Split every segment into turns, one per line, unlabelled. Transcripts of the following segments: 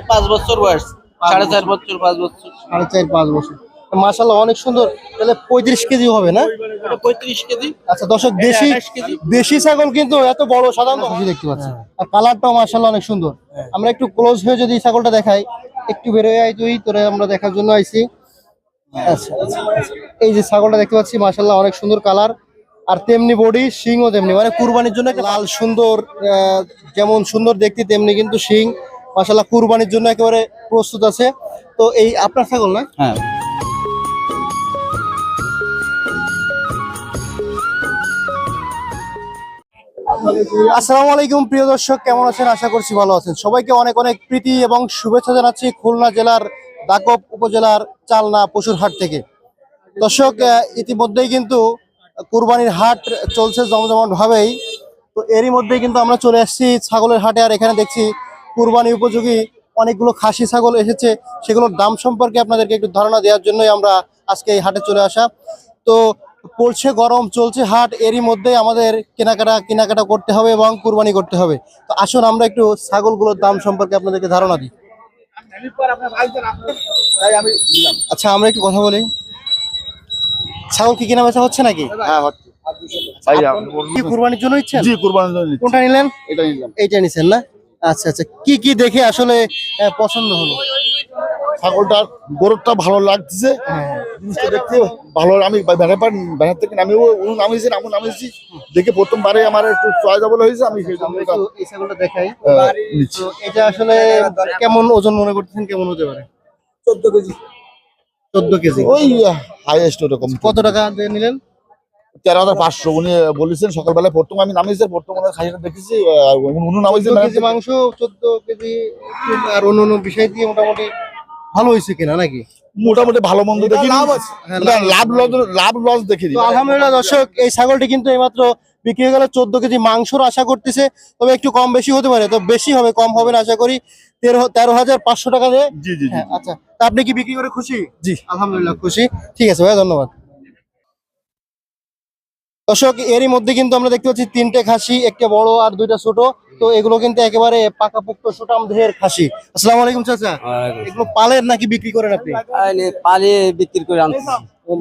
5 বছর বয়স, 4.5 বছর, 5 বছর।
4.5-5 বছর। মাশাআল্লাহ অনেক সুন্দর। তাহলে 35 কেজি হবে না?
এটা 35 কেজি।
আচ্ছা দর্শক,
এটা
দেশি
28 কেজি।
দেশি ছাগল কিন্তু এত বড় সাধারণত খুশি দেখতে পাচ্ছি। আর কালারটাও মাশাআল্লাহ অনেক সুন্দর। আমরা একটু ক্লোজ হয়ে যদি ছাগলটা দেখাই, একটু বের হয়ে আই তুই, তোরে আমরা দেখার জন্য আইছি। আচ্ছা আচ্ছা, এই যে ছাগলটা দেখতে পাচ্ছি মাশাআল্লাহ অনেক সুন্দর কালার, আর তেমনি বডি, শিংও তেমনি, মানে কুরবানির জন্য একটা লাল সুন্দর, যেমন সুন্দর দেখতে তেমনি কিন্তু শিং মাশাআল্লাহ কুরবানির জন্য একেবারে প্রস্তুত আছে। তো এই আপনার ছাগল না?
হ্যাঁ।
আসসালামু আলাইকুম প্রিয় দর্শক, কেমন আছেন? আশা করছি ভালো আছেন। সবাইকে অনেক অনেক প্রীতি এবং শুভেচ্ছা জানাচ্ছি খুলনা জেলার দাকব উপজেলার চালনা পশুর হাট থেকে। দর্শক, ইতিমধ্যেই কিন্তু কুরবানির হাট চলছে জমজমাট ভাবেই। তো এরই মধ্যেই কিন্তু আমরা চলে আসছি ছাগলের হাটে, আর এখানে দেখছি কুরবানি উপযোগী অনেকগুলো খাসি ছাগল এসেছে। সেগুলোর দাম সম্পর্কে আপনাদেরকে একটু ধারণা দেওয়ার জন্যই আমরা আজকে এই হাটে চলে আসা। তো পড়ছে গরম, চলছে হাট, এরই মধ্যে আমাদের কেনাকাটা করতে হবে এবং কুরবানি করতে হবে। তো আসুন আমরা একটু ছাগলগুলোর দাম সম্পর্কে আপনাদেরকে ধারণা দিই। আচ্ছা, আমরা একটু কথা বলি। ছাগল কি কেনা বেচা হচ্ছে নাকি?
হ্যাঁ হচ্ছে
কি কুরবানির জন্য ইচ্ছেন?
জি কুরবানির জন্য নিচ্ছি।
কোনটা নিলেন?
এটা নিলাম।
এইটা নিছেন না? আচ্ছা আচ্ছা, কি কি দেখে আসলে পছন্দ হলো?
ছাগলটার গরুটা ভালো লাগছে, জিনিসটা দেখতে ভালো। আমি ব্যানার থেকে নামিয়েছি দেখে প্রথমবারে আমার একটু চয়েসেবল হয়েছে, আমি সেই জন্য
আমরা একটু এই ছাগলটা দেখাই।
নিচ্ছি।
তো এটা আসলে কেমন ওজন মনে করতেছেন, কেমন হতে পারে?
14 কেজি।
14 কেজি।
ওই হাইয়েস্ট ওরকম।
কত টাকা দিয়ে নিলেন?
13,500 উনি বলেছেন সকালবেলায়। প্রথম আমি নামিয়েছি, প্রথম ওনার খাসিটা দেখেছি, উনি নামিয়েছে
14 কেজি মাংস, 14 কেজি আর অন্য বিষয় দিয়ে মোটামুটি ভালো হয়েছে কিনা নাকি?
মোটামুটি ভালো মন্দ দেখি,
হ্যাঁ,
লাভ লস দেখে
তো আলহামদুলিল্লাহ দর্শক, এই ছাগলটি কিন্তু এইমাত্র বিক্রি হয়ে গেল। 14 কেজি মাংসর আশা করতেছে, তবে একটু কম বেশি হতে পারে। তো বেশি হবে, কম হবে না আশা করি। 13,500 টাকা দিয়ে।
জি জি জি।
হ্যাঁ, আচ্ছা, তা আপনি কি বিক্রি করে খুশি?
জি
আলহামদুলিল্লাহ খুশি। ঠিক আছে ভাইয়া, ধন্যবাদ। দর্শক, এরই মধ্যে কিন্তু আমরা দেখতে পাচ্ছি 3টে খাসি, একটা বড় আর 2টা ছোট। তো এগুলো কিন্তু একেবারে পাকাপোক্ত সুঠাম দেহের খাসি। আসসালামু আলাইকুম চাচা। এগুলো পালেন নাকি বিক্রি করেন আপনি?
পালে বিক্রি করে আনছি।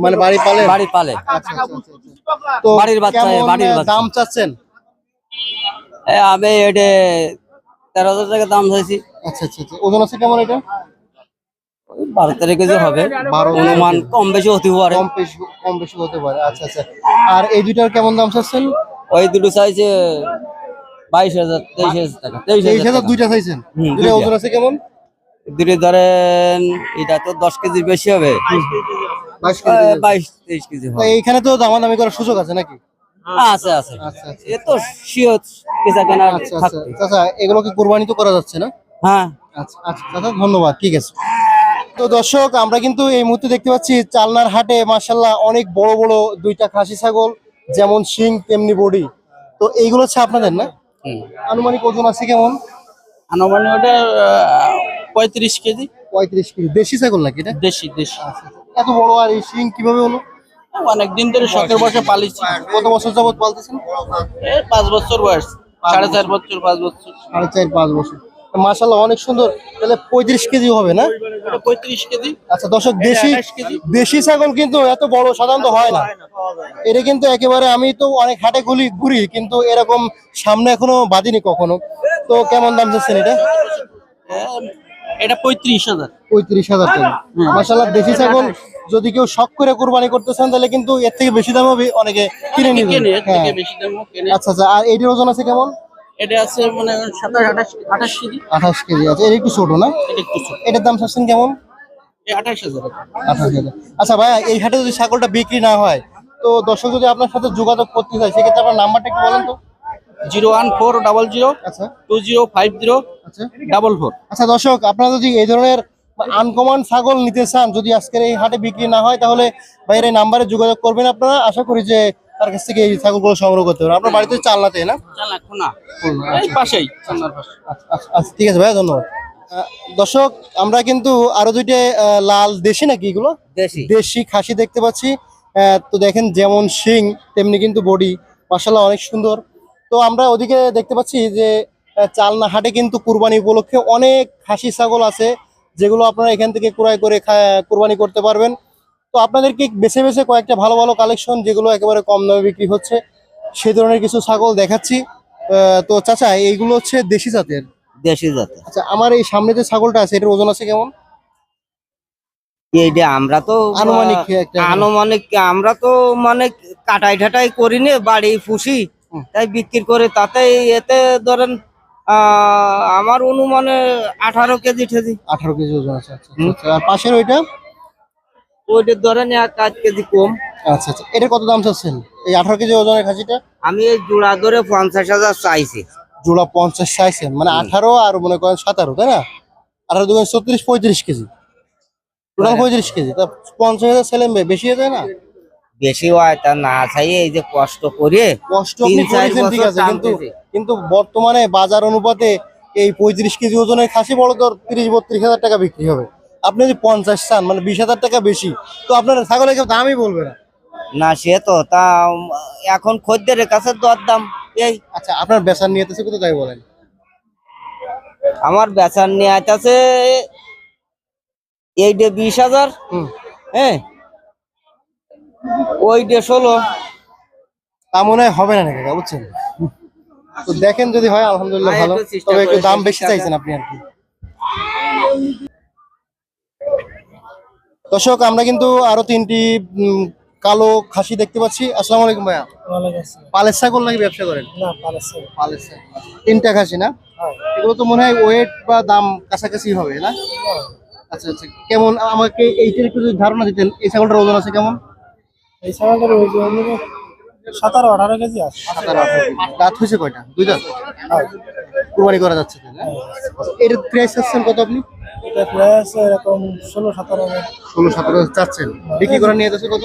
মানে বাড়ি পালেন?
বাড়ি পালে।
আচ্ছা আচ্ছা আচ্ছা। তো
বাড়ির বাচ্চা,
কেমন
বাড়ির বাচ্চা।
দাম চাচ্ছেন?
আমি এটা 13,000 টাকা দাম চাইছি।
আচ্ছা আচ্ছা আচ্ছা। ওজন আছে কেমন এটা?
12-13 কেজি হবে।
12
অনুমান কম বেশি হতে পারে।
কম বেশি হতে পারে। আচ্ছা আচ্ছা। আর এই দুইটার কেমন দাম চাচ্ছেন?
ওই দুটো চাইছে 22,000, 23,000 টাকা।
23,000 দুইটা চাইছেন? দুইটা
দুইটা।
ওজন আছে কেমন?
দুটো ধরেন এটা তো 10 কেজির বেশি হবে।
22 কেজি।
22-23 কেজি
তো
হবে।
এইখানে তো দামাদামি করার সুযোগ আছে নাকি?
আছে আছে।
আচ্ছা আচ্ছা
এ তো শিওর পেঁচা কেনা
আচ্ছা আচ্ছা।
থাকতে।
চাচা, এগুলো কি কুরবানি তো করা যাচ্ছে না?
হ্যাঁ।
আচ্ছা আচ্ছা চাচা, ধন্যবাদ। ঠিক আছে। তো দর্শক, আমরা কিন্তু এই মুহূর্তে দেখতে পাচ্ছি চালনার হাটে মাশাআল্লাহ অনেক বড় বড় 2টা খাসি ছাগল, যেমন শিং তেমনি বডি। তো এইগুলো হচ্ছে আপনাদের না? আনুমানিক ওজন আছে কেমন?
আনুমানিক ওটা 35 কেজি।
35 কেজি। দেশি ছাগল নাকি এটা?
দেশি দেশি।
এত বড়, আর এই শিং কিভাবে হলো?
অনেকদিন ধরে শখের বসে পালিছি।
কত বছর যাবত পালতেছেন?
5 বছর বয়স, 4.5 বছর, 5 বছর।
4.5-5 বছর। মাশাআল্লাহ অনেক সুন্দর। তাহলে 35 কেজি হবে না?
এটা 35 কেজি।
আচ্ছা দর্শক,
এটা 28 কেজি।
দেশি ছাগল কিন্তু এত বড় সাধারণত হয় না। এটা কিন্তু একেবারে, আমি তো অনেক হাটে ঘুরি কিন্তু এরকম সামনে এখনো বাঁধিনি কখনো। তো কেমন দাম চাচ্ছেন এটা?
এটা 35,000।
35,000 টাকা। মাশাআল্লাহ, দেশি ছাগল যদি কেউ শখ করে কুরবানি করতে চান তাহলে কিন্তু এর থেকে বেশি দামও অনেকে কিনে নেবে।
কেনে, এর
হ্যাঁ।
থেকে বেশি দামও কেনে।
আচ্ছা আচ্ছা। আর এইটার ওজন আছে কেমন?
এটা আছে মানে 27-28 কেজি।
28 কেজি আছে। এটা একটু ছোট না?
এটা একটু ছোট।
এটার দাম চাচ্ছেন কেমন?
28,000।
28,000। আচ্ছা ভাইয়া, এই হাটে যদি ছাগলটা বিক্রি না হয়, তো দর্শক যদি আপনার সাথে যোগাযোগ করতে চায়, সেক্ষেত্রে আপনার নাম্বারটা একটু বলেন তো।
01400
আচ্ছা
2050
আচ্ছা
44।
আচ্ছা দর্শক, আপনারা যদি এই ধরনের আনকমন ছাগল নিতে চান, যদি আজকের এই হাটে বিক্রি না হয়, তাহলে ভাইয়ের এই নাম্বারে যোগাযোগ করবেন আপনারা। আশা করি যে তার কাছ থেকে এই ছাগলগুলো সংগ্রহ করতে পারবেন। আপনার বাড়িতে চালনাতে না?
চালা খুনা এই পাশেই, চালার পাশে।
আচ্ছা আচ্ছা আচ্ছা, ঠিক আছে ভাইয়া, ধন্যবাদ। দর্শক, আমরা কিন্তু আরো 2টে লাল দেশি নাকি এগুলো
দেশি।
দেশি খাসি দেখতে পাচ্ছি। তো দেখেন, যেমন শিং তেমনি কিন্তু বডি মাশাআল্লাহ অনেক সুন্দর। তো আমরা ওদিকে দেখতে পাচ্ছি যে চালনা হাটে কিন্তু কুরবানি উপলক্ষে অনেক খাসি ছাগল আছে, যেগুলো আপনারা এখান থেকে ক্রয় করে কুরবানি করতে পারবেন। তো আপনাদেরকে বেছে বেছে কয়েকটা ভালো ভালো কালেকশন, যেগুলো একেবারে কম দামে বিক্রি হচ্ছে, সেই ধরনের কিছু ছাগল দেখাচ্ছি। তো চাচা, এইগুলো হচ্ছে দেশি জাতের।
দেশি জাতের।
আচ্ছা, আমার এই সামনে যে ছাগলটা আছে, এটার ওজন আছে কেমন?
এইটা আমরা তো
আনুমানিক একটা
আনুমানিক আমরা তো মানে কাটাই ঠাটাই করি নে, বাড়ি পুষি, তাই বিক্রি করে তাতে এতে ধরেন আমার অনুমানে 18 কেজি ঠেজি।
18 কেজি ওজন আছে। আচ্ছা আচ্ছা। আর পাশের ওইটা?
ওইটা ধরেন 1-8 কেজি কম।
আচ্ছা আচ্ছা। এটা কত দাম চাচ্ছেন, এই 18 কেজি ওজনের খাসিটা?
আমি এই জোড়া ধরে 50,000 চাইছি।
জোড়া 50 চাইছেন, মানে 18 আর মনে করেন 17, তাই না? 18 দুগুণ 34, 35 কেজি, টোটাল 35 কেজি। তা 50,000 ছেলে মেয়ে বেশি হয়ে যায় না?
বেশি হয় তা না চাই, এই যে কষ্ট করে
কষ্ট আপনি
3-4
করেছেন, ঠিক
বছর
আছে, কিন্তু
টানতেছি।
কিন্তু বর্তমানে বাজার অনুপাতে এই 35 কেজি ওজনের খাসি বড় তো 30-32 হাজার টাকা বিক্রি হবে। আপনি যদি 50 চান, মানে 20,000 টাকা বেশি, তো আপনার ছাগলের কেউ দামই বলবে না।
না সে তো তা এখন খদ্দের কাছে দরদাম এই।
আচ্ছা, আপনার বেচার নিয়ে তো কত তাই বলেন?
আমার বেচার নিয়ে আছে এইটা 20,000,
হুম।
হ্যাঁ, ওইটা 16।
তা মনে হয় হবে না নাকি কাকা, বুঝছেন? তো দেখেন, যদি হয় আলহামদুলিল্লাহ
হ্যাঁ,
ভালো,
একটু চেষ্টা
তবে একটু
করে
দাম
দেখি
বেশি
কাকা।
চাইছেন আপনি আর কি। দর্শক, আমরা কিন্তু আরো 3টি কালো খাসি দেখতে পাচ্ছি। আসসালামু আলাইকুম ভাইয়া। পালের ছাগল নাকি ব্যবসা করেন? পালের ছাগল। 3টা খাসি না? এগুলো তো মনে হয় ওয়েট বা দাম কাছাকাছি হবে না? আচ্ছা আচ্ছা। কেমন, আমাকে এইটার একটু যদি ধারণা দিতেন, এই ছাগলটার ওজন আছে কেমন?
এই ছাগলটার ওজন 17-18 কেজি আছে।
17-18 কেজি। দাঁত হয়েছে কয়টা? 2 দাঁত? কুরবানি করা যাচ্ছে তাই না? এর প্রাইস চাচ্ছেন কত আপনি?
এটা প্রাইস এরকম 16-17
16-17 চাচ্ছেন। বিক্রি করার নিয়ে যাচ্ছে কত?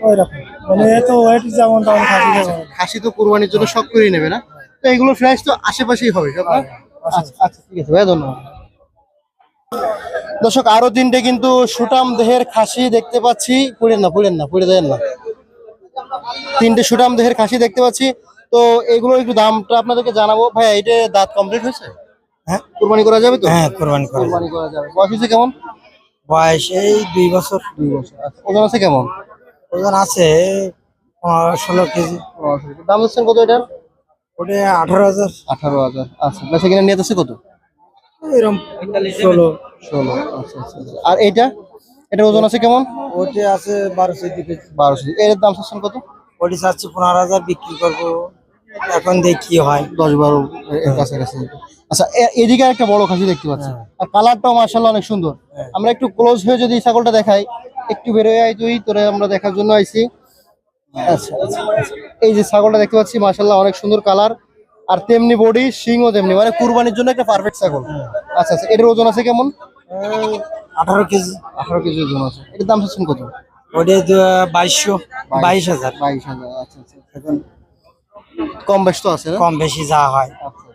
ওই রকম, মানে এত ওয়েট যেমন তেমন খাসি যেমন।
খাসি তো কুরবানির জন্য শখ করেই নেবে না? তো এগুলো প্রাইস তো আশেপাশেই হবে সব না? আচ্ছা আচ্ছা, ঠিক আছে ভাইয়া, ধন্যবাদ। দর্শক, আরো 3টে কিন্তু সুটাম দেহের খাসি দেখতে পাচ্ছি। পুড়েন না, পুড়ে দেন না। 3টে সুটাম দেহের খাসি দেখতে পাচ্ছি। তো এগুলো একটু দামটা আপনাদেরকে জানাবো। ভাইয়া, এটা দাঁত কমপ্লিট হয়েছে?
হ্যাঁ,
কুরবানি করা যাবে তো?
হ্যাঁ, কোরবানি করা
কুরবানি করা যাবে। বয়স হয়েছে কেমন?
বয়স এই 2 বছর।
2 বছর। আচ্ছা, ওজন আছে কেমন?
ওজন আছে 16 কেজি।
দাম হচ্ছেন কত এটার?
ওটা 18,000।
18,000। আচ্ছা, বেচা কিনা নিয়ে যাচ্ছে কত?
এরকম 16।
16। আচ্ছা আচ্ছা আচ্ছা। আর এটার ওজন আছে কেমন?
ওটা আছে 12-14 কেজি।
1200। এর দাম চাচ্ছেন কত?
ওটি চাচ্ছি 15,000, বিক্রি করবো এখন, দেখি কি হয়।
10-12 এর কাছাকাছি। আচ্ছা, এদিকে একটা বড় খাসি দেখতে পাচ্ছি, আর কালারটাও মাশাআল্লাহ অনেক সুন্দর। আমরা একটু ক্লোজ হয়ে যদি ছাগলটা দেখাই, একটু বেরোয় আই তুই, তোরে আমরা দেখার জন্য আইছি। আচ্ছা আচ্ছা আচ্ছা। এই যে ছাগলটা দেখতে পাচ্ছি, মাশাআল্লাহ অনেক সুন্দর কালার, আর তেমনি বডি, সিংও তেমনি, মানে কুরবানির জন্য একটা পারফেক্ট ছাগল। আচ্ছা আচ্ছা। এটার ওজন আছে কেমন?
18 কেজি।
18 কেজি ওজন আছে। এটার দাম চাচ্ছেন কত?
ওটা 2200, 22,000।
22,000। আচ্ছা আচ্ছা। এখন কম বেশ তো আছে না?
কম বেশি যা হয়।
আচ্ছা আচ্ছা।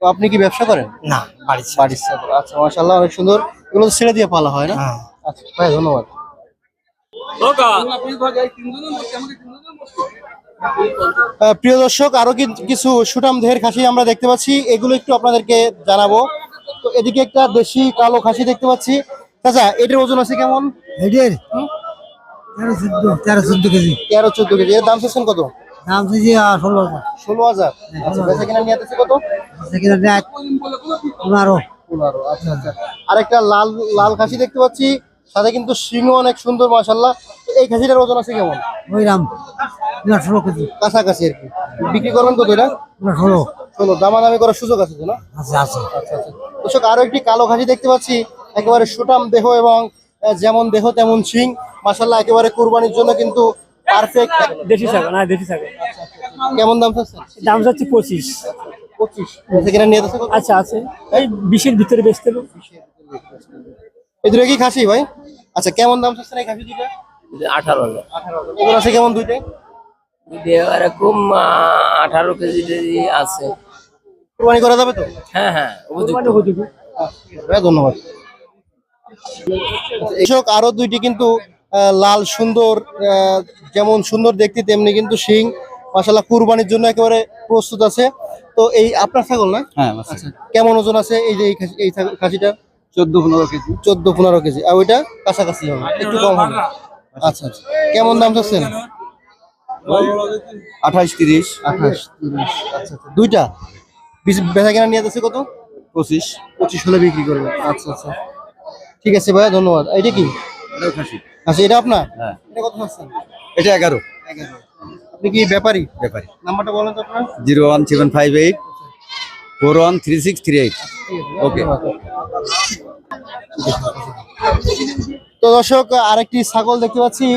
তো আপনি কি ব্যবসা করেন?
না, বাড়ির
বাড়ির ছাগল। আচ্ছা, মাশাআল্লাহ অনেক সুন্দর। এগুলো তো ছেড়ে দিয়ে পালা হয় না?
হ্যাঁ।
আচ্ছা ভাই, ধন্যবাদ। প্রিয় দর্শক, আরো কিছু সুঠাম দেহের খাসি আমরা দেখতে পাচ্ছি, এগুলো একটু আপনাদেরকে জানাবো। তো এদিকে একটা দেশি কালো খাসি দেখতে পাচ্ছি। চাচা, এটার ওজন আছে কেমন?
এটার 13-14 কেজি।
13-14 কেজি। এর দাম চাচ্ছেন কত?
দাম চাইছি 16,000।
16,000। আচ্ছা, বেচা কিনা নিয়ে আছে কত?
সেখানে 15।
15। আচ্ছা আচ্ছা। আর একটা লাল লাল খাসি দেখতে পাচ্ছি, সাথে কিন্তু সিংও অনেক সুন্দর মাশাআল্লাহ। তো এই খাসিটার ওজন আছে কেমন?
ওই দাম 16 কেজি।
কাছাকাছি আর কি। বিক্রি করবেন কত এটা?
16
দামাদামি করার সুযোগ আছে তো না?
আছে আছে।
আচ্ছা আচ্ছা। দর্শক, আরো একটি কালো খাসি দেখতে পাচ্ছি, একেবারে সুঠাম দেহ এবং যেমন দেহ তেমন শিং, মাশাআল্লাহ একেবারে কুরবানির জন্য কিন্তু পারফেক্ট।
দেশি ছাগল, না দেশি ছাগল।
কেমন দাম চাচ্ছেন?
দাম যাচ্ছে 25।
25। সেখানে নিয়ে যাচ্ছে কত?
আচ্ছা আছে, এই 20-এর ভিতরে বেচতে হবে।
এই দুটো কি খাসি ভাই? আচ্ছা, কেমন দাম চাচ্ছেন এই খাসি দুটো?
18,000।
18,000। ওজন আছে কেমন দুইটাই?
এরকম 18 কেজি আছে।
কুরবানি করা যাবে তো?
হ্যাঁ হ্যাঁ,
ভাইয়া, ধন্যবাদ। এসব আরো 2টি কিন্তু লাল সুন্দর, যেমন সুন্দর দেখতে তেমনি কিন্তু শিং, মাশাআল্লাহ কুরবানির জন্য একেবারে প্রস্তুত আছে। তো এই আপনার ছাগল না?
হ্যাঁ
আচ্ছা, কেমন ওজন আছে এই যে এই খাসিটা?
14-15 কেজি।
14-15 কেজি। আর ওইটা কাছাকাছি হবে, একটু কম হবে। আচ্ছা আচ্ছা, কেমন দাম চাচ্ছেন?
28-30।
28-30। আচ্ছা আচ্ছা, দুইটা বেচা কেনা নিয়ে যাচ্ছে কত?
25।
25 হলে বিক্রি করবে। আচ্ছা আচ্ছা, ঠিক আছে ভাইয়া, ধন্যবাদ। এইটা কি?
এটাও খাসি।
আচ্ছা, এটা আপনার?
হ্যাঁ।
এটা কত চাচ্ছেন?
এটা 11।
11। আপনি কি ব্যাপারী?
ব্যাপারী।
নাম্বারটা বলেন তো আপনার।
01758 413638। ওকে।
তো দর্শক, আরেকটি ছাগল দেখতে পাচ্ছি,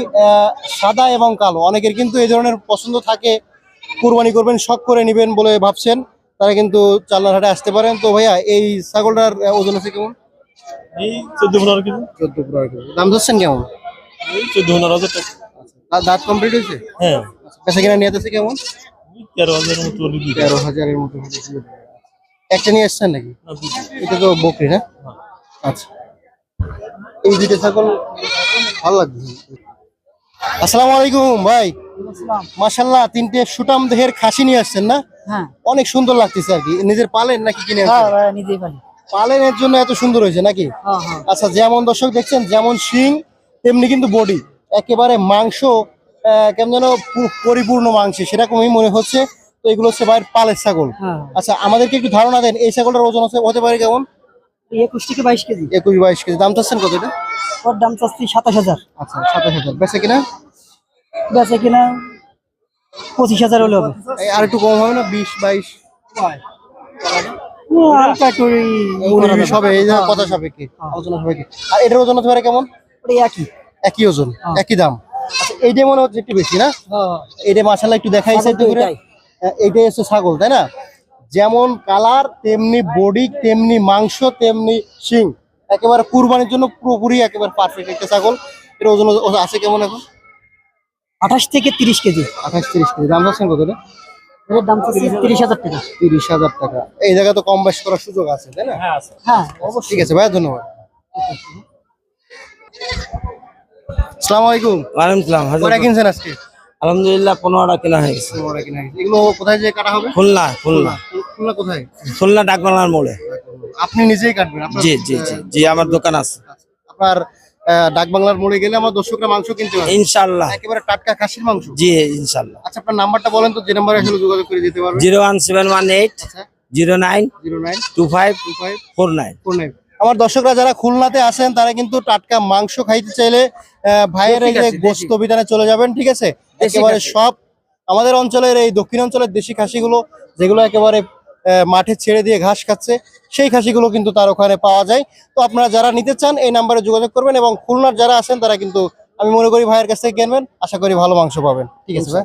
সাদা এবং কালো। অনেকের কিন্তু এই ধরনের পছন্দ থাকে, কুরবানি করবেন, শখ করে নেবেন বলে ভাবছেন, তারা কিন্তু চালনার হাটে আসতে পারেন। তো ভাইয়া, এই ছাগলটার ওজন আছে কেমন?
এই 14-15 কেজি।
14-15 কেজি। দাম ধরছেন কেমন?
এই 14-15 হাজার টাকা।
দাঁত কমপ্লিট হয়েছে?
হ্যাঁ,
পেশা কিনা নিয়ে যাচ্ছে কেমন?
13,000 মতো হলে দিই।
13,000-এর মতো হলে দিয়ে দেবে। একটা নিয়ে আসছেন নাকি?
না, দুটো।
এটা তো বকরি না? আচ্ছা, এই দুটো ছাগল ভালো লাগছে। আসসালামু আলাইকুম ভাই। মাশাআল্লাহ, তিনটে সুটাম দেহের খাসি নিয়ে আসছেন না?
হ্যাঁ
অনেক সুন্দর লাগতেছে আর কি। নিজের পালেন নাকি কিনে
হ্যাঁ
আনছেন?
ভাই, নিজেই পারি।
পালেন এর জন্য এত সুন্দর হয়েছে নাকি?
হ্যাঁ হ্যাঁ।
আচ্ছা, যেমন দর্শক দেখছেন, যেমন শিং তেমনি কিন্তু বডি, একেবারে মাংস কেমন যেন পরিপূর্ণ মাংস, সেরকমই মনে হচ্ছে। তো এগুলো হচ্ছে ভাইয়ের পালের ছাগল।
হ্যাঁ,
আচ্ছা, আমাদেরকে একটু ধারণা দেন, এই ছাগলটার ওজন হতে পারে কেমন?
21 থেকে 22 কেজি।
21-22 কেজি। দাম চাচ্ছেন কত এটা?
ওর দাম চাচ্ছি 27,000।
আচ্ছা, 27,000। বেচে কিনা?
বেচে কিনা 25,000 হলে হবে।
আর একটু কম হবে না? 20-22?
হালকা একটু করা যাবে।
সবে এই যে
হ্যাঁ,
কথা সাপেক্ষে,
হ্যাঁ।
আলোচনা সাপেক্ষে। আর এটার ওজন হতে পারে কেমন?
ওটা একই।
একই ওজন,
হ্যাঁ।
একই দাম। আচ্ছা, এইটা মনে হচ্ছে একটু বেশি না?
হ্যাঁ,
এইটা মাশাআল্লাহ একটু দেখাইছে
ছাগল তো
একটু করে।
এটাই।
এইটাই হচ্ছে ছাগল, তাই না? যেমন কালার তেমনি বডি, তেমনি মাংস, তেমনি শিং, একেবারে কুরবানির জন্য পুরোপুরি একেবারে পারফেক্ট একটা ছাগল। এর ওজন আছে কেমন এখন?
28 থেকে 30 কেজি।
28-30 কেজি। দাম চাচ্ছেন কত এটা?
এর দাম চাচ্ছি 30,000 টাকা।
30,000 টাকা। এই জায়গায় তো কম বেশ করার সুযোগ আছে, তাই না?
হ্যাঁ,
ঠিক আছে ভাই, ধন্যবাদ। আসসালামু আলাইকুম।
ওয়ালাইকুম আসসালাম।
কয়টা কিনছেন আজকে?
আলহামদুলিল্লাহ 15টা কেনা হয়ে গেছে।
তোমার কিনা হয়েছে। এগুলো কোথায় যে কাটা হবে?
খুলনা খুলনা
খুলনা কোথায়?
খুলনা ডাকবাংলার মোড়ে।
আপনি নিজেই কাটবেন? আপনার
জি জি জি জি, আমার দোকান আছে।
আপনার ডাকবাংলার মোড়ে গেলে আমার দর্শকরা মাংস কিনতে পারবে
ইনশাল্লাহ।
একেবারে টাটকা খাসির মাংস।
জি ইনশাল্লাহ।
আচ্ছা, আপনার নাম্বারটা বলেন তো, যে নাম্বারে আসলে যোগাযোগ করে যেতে পারবে।
01718
আচ্ছা,
09
09
25
25
49।
49। আমার দর্শকরা যারা খুলনাতে আছেন, তারা কিন্তু টাটকা মাংস খাইতে চাইলে ভাইয়ের এই যে গোস্ত বিতানে চলে যাবেন, ঠিক আছে? একেবারে সব আমাদের অঞ্চলের এই দক্ষিণ অঞ্চলের দেশি খাসিগুলো, যেগুলো একেবারে মাঠে ছেড়ে দিয়ে ঘাস খাচ্ছে, সেই খাসিগুলো কিন্তু তার ওখানে পাওয়া যায়। তো আপনারা যারা নিতে চান এই নাম্বারে যোগাযোগ করবেন, এবং খুলনার যারা আছেন তারা কিন্তু আমি মনে করি ভাইয়ের কাছ থেকে কিনবেন, আশা করি ভালো মাংস পাবেন। ঠিক আছে ভাই।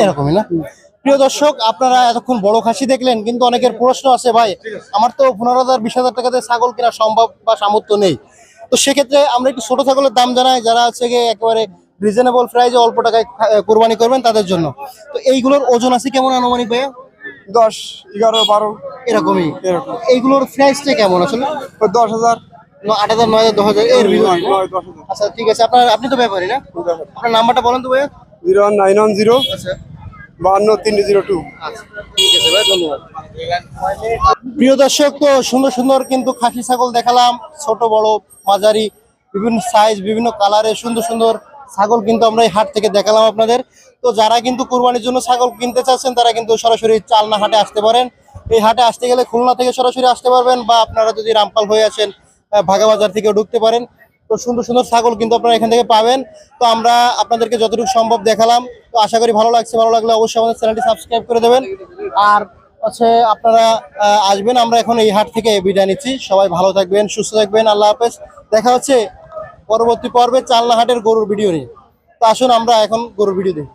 এরকমই না? প্রিয় দর্শক, আপনারা এতক্ষণ বড় খাসি দেখলেন, কিন্তু অনেকের প্রশ্ন আছে, ভাই আমার তো 15,000-20,000 টাকাতে ছাগল কেনা সম্ভব বা সামর্থ্য নেই। তো সেক্ষেত্রে আমরা একটু ছোট ছাগলের দাম জানাই, যারা হচ্ছে গিয়ে একেবারে রিজনেবল প্রাইসে অল্প টাকায় কোরবানি করবেন তাদের জন্য। তো এইগুলোর ওজন আছে কেমন আনুমানিক ভাইয়া?
10, 11, 12
এরকমই। এইগুলোর প্রাইসটা কেমন আসলে?
10,000,
8,000, 9,000, 10,000 এর ভিতরে?
10,000।
আচ্ছা, ঠিক আছে। আপনি তো ব্যাপারী না? আপনার নাম্বারটা বলেন তো ভাইয়া।
01910
আচ্ছা
52
আচ্ছা, ঠিক আছে ভাই, ধন্যবাদ। প্রিয় দর্শক, তো সুন্দর সুন্দর কিন্তু খাসি ছাগল দেখালাম, ছোট বড় মাঝারি বিভিন্ন সাইজ বিভিন্ন কালারের সুন্দর সুন্দর ছাগল কিন্তু আমরা এই হাট থেকে দেখালাম আপনাদের। তো যারা কিন্তু কুরবানির জন্য ছাগল কিনতে চাচ্ছেন, তারা কিন্তু সরাসরি চালনা হাটে আসতে পারেন। এই হাটে আসতে গেলে খুলনা থেকে সরাসরি আসতে পারবেন, বা আপনারা যদি রামপাল হয়ে আসেন ভাগা বাজার থেকেও ঢুকতে পারেন। তো সুন্দর সুন্দর ছাগল কিন্তু আপনারা এখান থেকে পাবেন। তো আমরা আপনাদেরকে যতটুকু সম্ভব দেখালাম। তো আশা করি ভালো লাগছে। ভালো লাগলে অবশ্যই আমাদের চ্যানেলটি সাবস্ক্রাইব করে দেবেন। আর হচ্ছে আপনারা আসবেন। আমরা এখন এই হাট থেকে বিদায় নিচ্ছি। সবাই ভালো থাকবেন, সুস্থ থাকবেন। আল্লাহ হাফেজ। দেখা হচ্ছে পরবর্তী পর্বে চালনা হাটের গরুর ভিডিও নিয়ে। তো আসুন আমরা এখন গরুর ভিডিও দেখি।